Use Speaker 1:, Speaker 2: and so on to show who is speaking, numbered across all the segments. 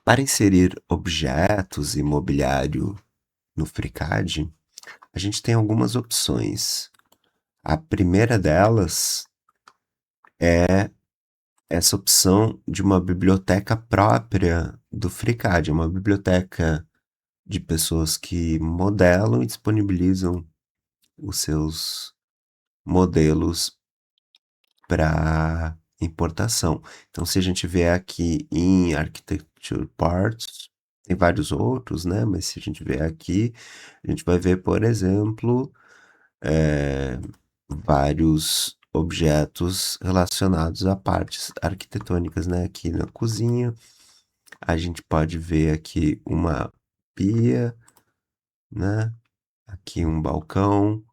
Speaker 1: Para inserir objetos e mobiliário no FreeCAD, a gente tem algumas opções. A primeira delas é essa opção de uma biblioteca própria do FreeCAD, uma biblioteca de pessoas que modelam e disponibilizam os seus modelos para importação. Então, se a gente vier aqui em Architecture Parts, tem vários outros, né? Mas se a gente vier aqui, a gente vai ver, por exemplo, vários objetos relacionados a partes arquitetônicas, né? Aqui na cozinha, a gente pode ver aqui uma pia, né? Aqui um balcão.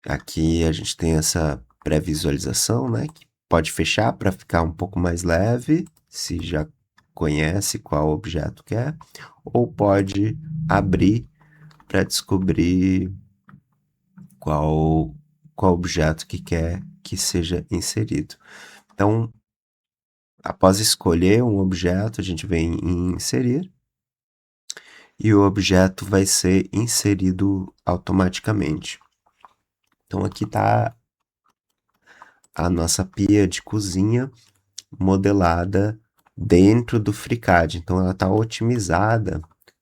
Speaker 1: Aqui a gente tem essa pré-visualização, né? Que pode fechar para ficar um pouco mais leve, se já conhece qual objeto quer, ou pode abrir para descobrir qual, qual objeto que quer que seja inserido. Então, após escolher um objeto, a gente vem em inserir e o objeto vai ser inserido automaticamente. Então, aqui está a nossa pia de cozinha modelada dentro do FreeCAD. Então, ela está otimizada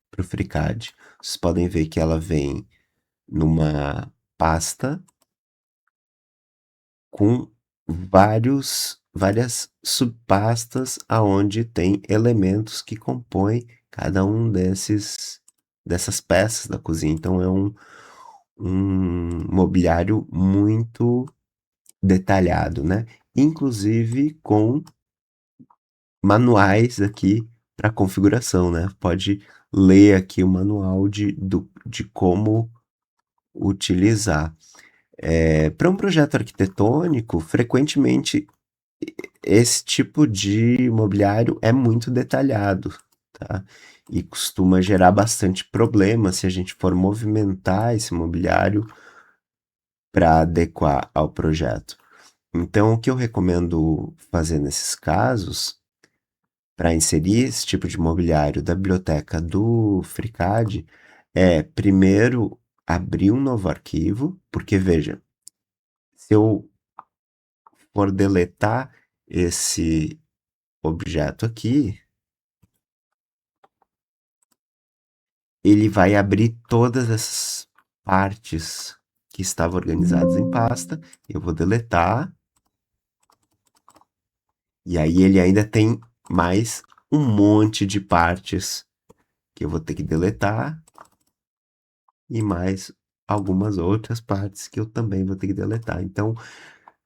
Speaker 1: para o FreeCAD. Vocês podem ver que ela vem numa pasta com várias subpastas aonde tem elementos que compõem cada um dessas peças da cozinha. Então é um mobiliário muito detalhado, né? Inclusive com manuais aqui para configuração, né? Pode ler aqui o manual de como utilizar. Para um projeto arquitetônico, frequentemente esse tipo de mobiliário é muito detalhado, tá? E costuma gerar bastante problema se a gente for movimentar esse mobiliário para adequar ao projeto. Então, o que eu recomendo fazer nesses casos, para inserir esse tipo de mobiliário da biblioteca do FreeCAD, é primeiro abrir um novo arquivo, porque veja, se eu for deletar esse objeto aqui, ele vai abrir todas essas partes que estavam organizadas em pasta. Eu vou deletar. E aí ele ainda tem mais um monte de partes que eu vou ter que deletar. E mais algumas outras partes que eu também vou ter que deletar. Então,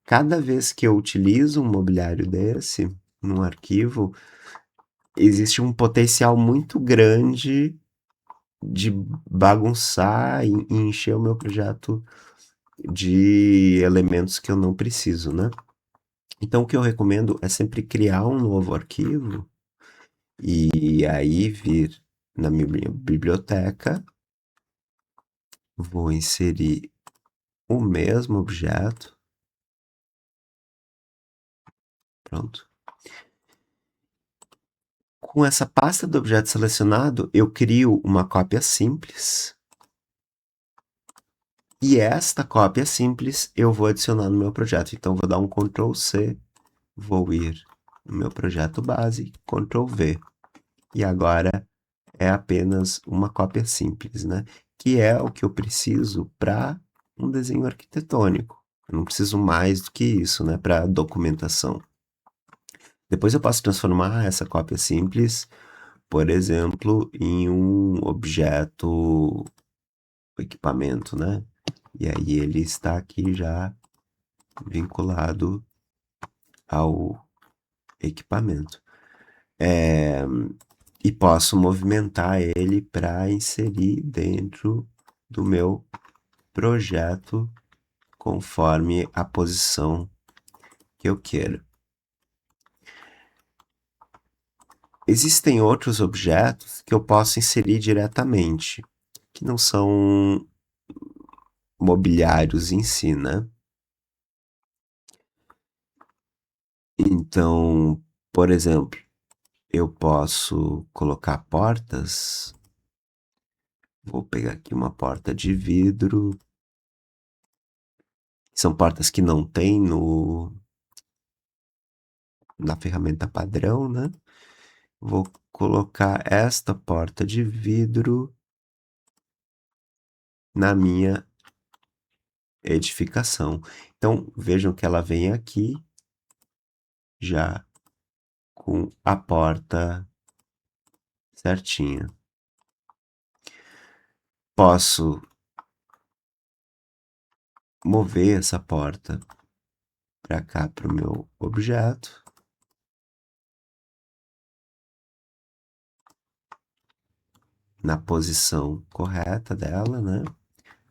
Speaker 1: cada vez que eu utilizo um mobiliário desse num arquivo, existe um potencial muito grande de bagunçar e encher o meu projeto de elementos que eu não preciso, né? Então, o que eu recomendo é sempre criar um novo arquivo e aí vir na minha biblioteca, vou inserir o mesmo objeto, pronto. Com essa pasta do objeto selecionado, eu crio uma cópia simples e esta cópia simples eu vou adicionar no meu projeto. Então, vou dar um Ctrl C, vou ir no meu projeto base, Ctrl V. E agora é apenas uma cópia simples, né? Que é o que eu preciso para um desenho arquitetônico. Eu não preciso mais do que isso, né? Para documentação. Depois eu posso transformar essa cópia simples, por exemplo, em um objeto, equipamento, né? E aí ele está aqui já vinculado ao equipamento. E posso movimentar ele para inserir dentro do meu projeto conforme a posição que eu queira. Existem outros objetos que eu posso inserir diretamente, que não são mobiliários em si, né? Então, por exemplo, eu posso colocar portas. Vou pegar aqui uma porta de vidro. São portas que não tem na ferramenta padrão, né? Vou colocar esta porta de vidro na minha edificação. Então, vejam que ela vem aqui já com a porta certinha. Posso mover essa porta para cá, para o meu objeto. Na posição correta dela, né?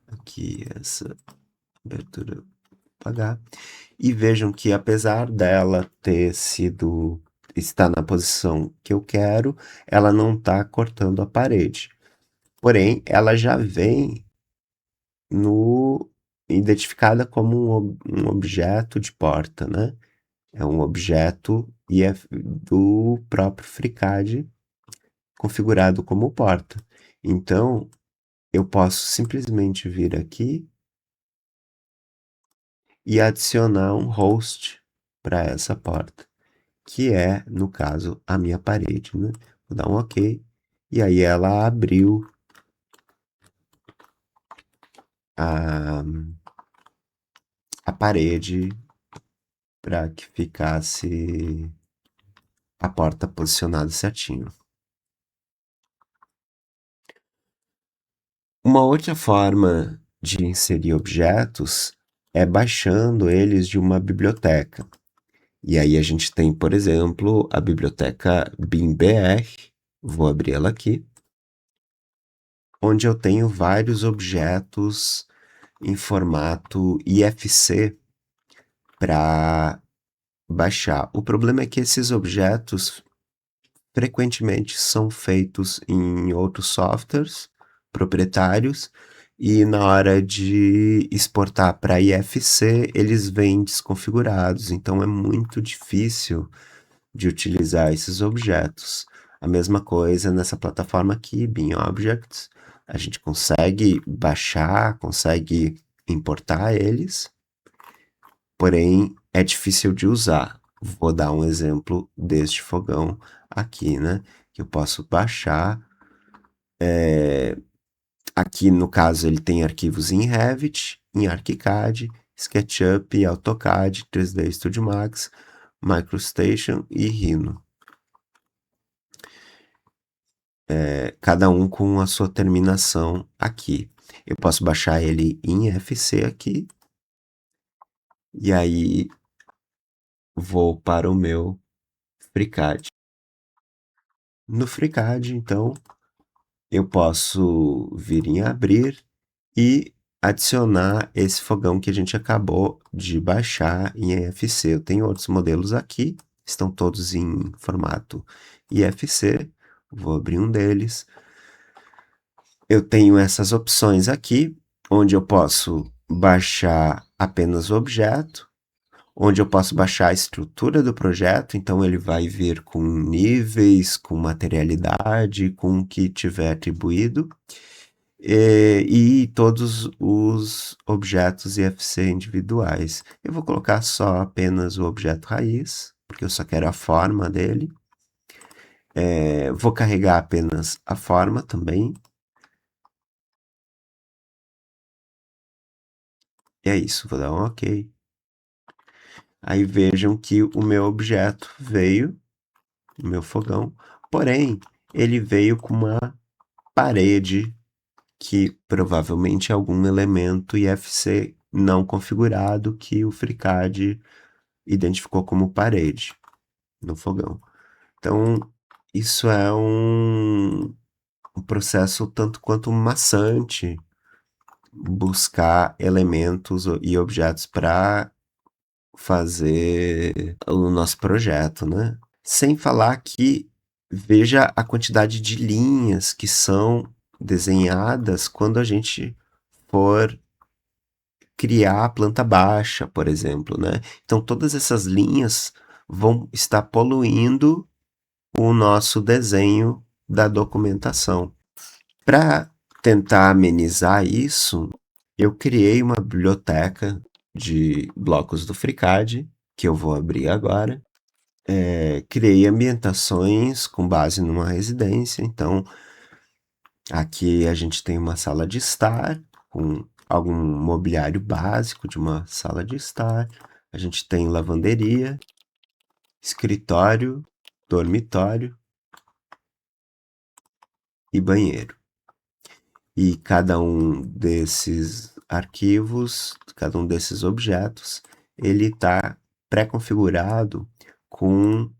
Speaker 1: Aqui, essa abertura apagar. E vejam que apesar dela ter sido estar na posição que eu quero, ela não está cortando a parede. Porém, ela já vem no identificada como um objeto de porta, né? É um objeto e é do próprio FreeCAD configurado como porta. Então, eu posso simplesmente vir aqui e adicionar um host para essa porta, que é, no caso, a minha parede, né? Vou dar um OK. E aí ela abriu a parede para que ficasse a porta posicionada certinho. Uma outra forma de inserir objetos é baixando eles de uma biblioteca. E aí a gente tem, por exemplo, a biblioteca BIM-BR, vou abrir ela aqui, onde eu tenho vários objetos em formato IFC para baixar. O problema é que esses objetos frequentemente são feitos em outros softwares proprietários e na hora de exportar para IFC eles vêm desconfigurados, então é muito difícil de utilizar esses objetos. A mesma coisa nessa plataforma aqui, BIM Objects, a gente consegue baixar, consegue importar eles, porém é difícil de usar. Vou dar um exemplo deste fogão aqui, né? Que eu posso baixar. Aqui, no caso, ele tem arquivos em Revit, em ArchiCAD, SketchUp, AutoCAD, 3D Studio Max, MicroStation e Rhino. Cada um com a sua terminação aqui. Eu posso baixar ele em FC aqui. E aí vou para o meu FreeCAD. No FreeCAD, então, eu posso vir em abrir e adicionar esse fogão que a gente acabou de baixar em IFC. Eu tenho outros modelos aqui, estão todos em formato IFC. Vou abrir um deles. Eu tenho essas opções aqui, onde eu posso baixar apenas o objeto, onde eu posso baixar a estrutura do projeto, então ele vai vir com níveis, com materialidade, com o que tiver atribuído, e todos os objetos IFC individuais. Eu vou colocar só apenas o objeto raiz, porque eu só quero a forma dele. Vou carregar apenas a forma também. E é isso, vou dar um OK. Aí vejam que o meu objeto veio, o meu fogão, porém ele veio com uma parede que provavelmente é algum elemento IFC não configurado que o FreeCAD identificou como parede no fogão. Então, isso é um processo tanto quanto maçante buscar elementos e objetos para fazer o nosso projeto, né? Sem falar que veja a quantidade de linhas que são desenhadas quando a gente for criar a planta baixa, por exemplo, né? Então todas essas linhas vão estar poluindo o nosso desenho da documentação. Para tentar amenizar isso, eu criei uma biblioteca de blocos do FreeCAD, que eu vou abrir agora. Criei ambientações com base numa residência, então aqui a gente tem uma sala de estar com algum mobiliário básico de uma sala de estar. A gente tem lavanderia, escritório, dormitório e banheiro. E cada um desses arquivos, cada um desses objetos, ele está pré-configurado com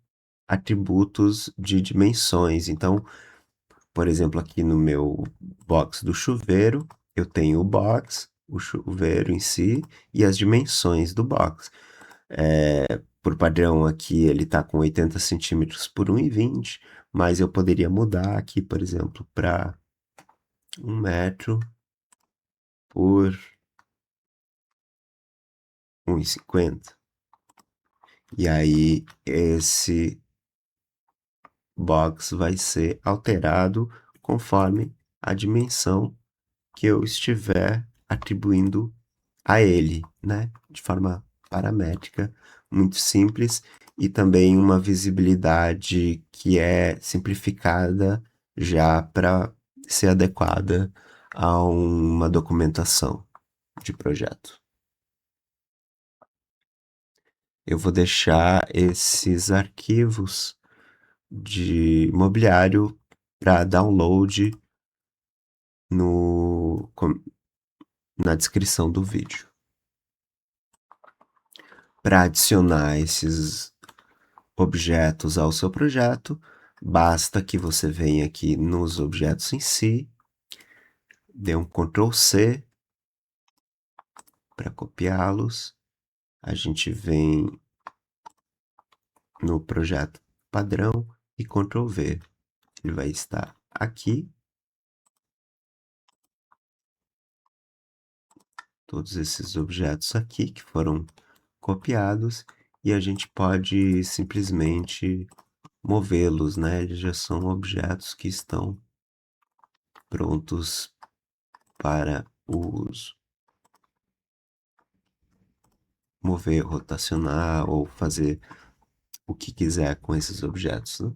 Speaker 1: atributos de dimensões. Então, por exemplo, aqui no meu box do chuveiro, eu tenho o box, o chuveiro em si e as dimensões do box. Por padrão aqui ele está com 80 centímetros por 1,20, mas eu poderia mudar aqui, por exemplo, para 1 metro por 1,50. E aí esse box vai ser alterado conforme a dimensão que eu estiver atribuindo a ele, né? De forma paramétrica, muito simples e também uma visibilidade que é simplificada já para ser adequada a uma documentação de projeto. Eu vou deixar esses arquivos de mobiliário para download no, na descrição do vídeo. Para adicionar esses objetos ao seu projeto, basta que você venha aqui nos objetos em si, dê um Ctrl C para copiá-los. A gente vem no projeto padrão e Ctrl V. Ele vai estar aqui. Todos esses objetos aqui que foram copiados e a gente pode simplesmente movê-los, né? Eles já são objetos que estão prontos para o uso. Mover, rotacionar ou fazer o que quiser com esses objetos, né?